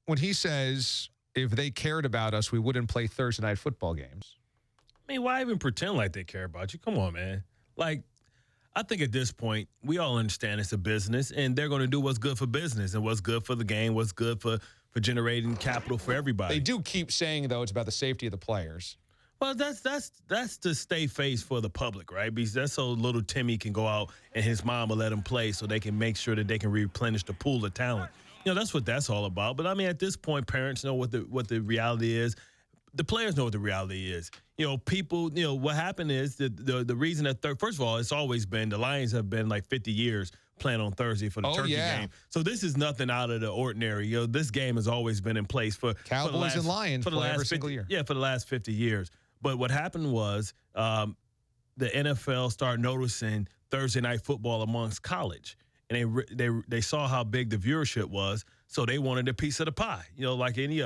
when he says if they cared about us, we wouldn't play Thursday night football games. I mean, why even pretend like they care about you? Come on, man. Like, I think at this point, we all understand it's a business, and they're going to do what's good for business and what's good for the game, what's good for generating capital for everybody. They do keep saying, though, it's about the safety of the players. Well, that's to stay face for the public, right? Because that's so little Timmy can go out and his mom will let him play so they can make sure that they can replenish the pool of talent. That's what that's all about. But, I mean, at this point, parents know what the reality is. The players know what the reality is. People, what happened is the reason that first of all, it's always been the Lions have been like 50 years playing on Thursday for the Turkey game. So this is nothing out of the ordinary. This game has always been in place for Cowboys and Lions play every single year. Yeah, for the last 50 years. But what happened was the NFL started noticing Thursday night football amongst college, and they saw how big the viewership was. So they wanted a piece of the pie. Like any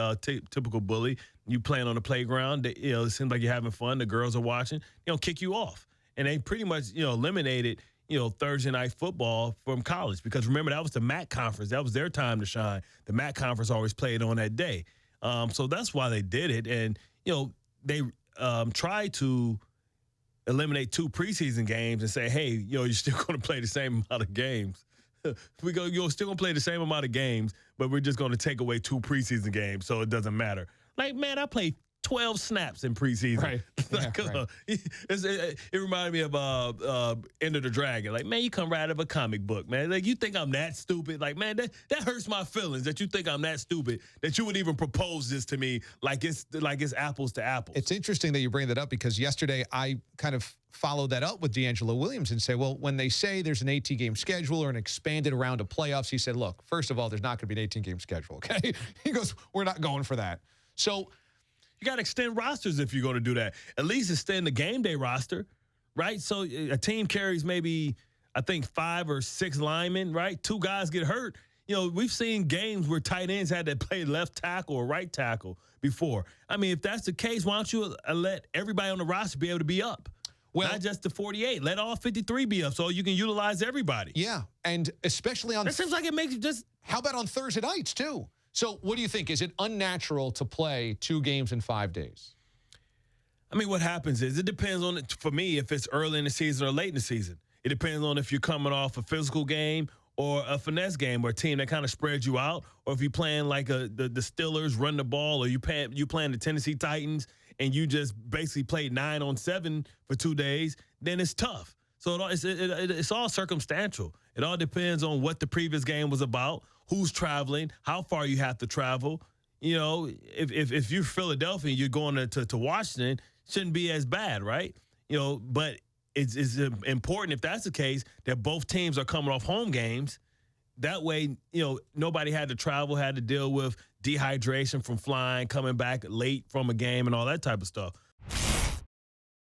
typical bully, you playing on the playground. It seems like you're having fun. The girls are watching. Kick you off, and they pretty much eliminated Thursday night football from college because remember that was the MAC conference. That was their time to shine. The MAC conference always played on that day, so that's why they did it. And they tried to eliminate 2 preseason games and say, hey, you're still going to play the same amount of games. You're still going to play the same amount of games, but we're just going to take away 2 preseason games, so it doesn't matter. Like, man, I played 12 snaps in preseason. Right. Right. It reminded me of Enter the Dragon. Like, man, you come right out of a comic book, man. Like, you think I'm that stupid? Like, man, that hurts my feelings that you think I'm that stupid that you would even propose this to me like it's apples to apples. It's interesting that you bring that up because yesterday I kind of followed that up with D'Angelo Williams and say, well, when they say there's an 18-game schedule or an expanded round of playoffs, he said, look, first of all, there's not going to be an 18-game schedule, okay? He goes, we're not going for that. So you got to extend rosters if you're going to do that. At least extend the game day roster, right? So a team carries maybe, I think, 5 or 6 linemen, right? 2 guys get hurt. We've seen games where tight ends had to play left tackle or right tackle before. I mean, if that's the case, why don't you let everybody on the roster be able to be up? Well, not just the 48. Let all 53 be up so you can utilize everybody. Yeah, and especially on... That seems like it makes you just... How about on Thursday nights, too? So what do you think? Is it unnatural to play 2 games in 5 days? I mean, what happens is it depends on, for me, if it's early in the season or late in the season. It depends on if you're coming off a physical game or a finesse game or a team that kind of spreads you out, or if you're playing like the Steelers run the ball, or you playing the Tennessee Titans and you just basically played 9 on 7 for 2 days, then it's tough. So it's all circumstantial. It all depends on what the previous game was about, who's traveling, how far you have to travel. If you're Philadelphia and you're going to Washington, shouldn't be as bad, right? But it's important if that's the case that both teams are coming off home games. That way, nobody had to travel, had to deal with dehydration from flying, coming back late from a game and all that type of stuff.